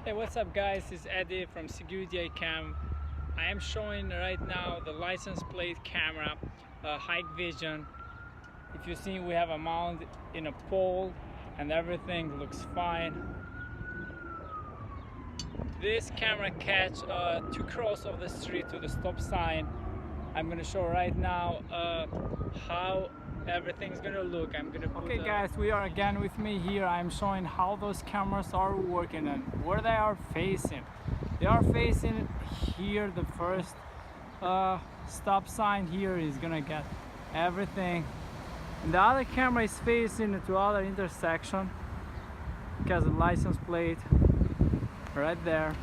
Hey, what's up guys, it's Eddie from Security iCam. I am showing right now the license plate camera, high vision. If you see, we have a mount in a pole and everything looks fine. This camera catch to cross of the street to the stop sign. I'm gonna show right now how everything's gonna look. I'm gonna put okay guys, we are again with me here. I'm showing how those cameras are working and where they are facing. They are facing here. The first stop sign here is gonna get everything, and the other camera is facing to other intersection because the license plate right there.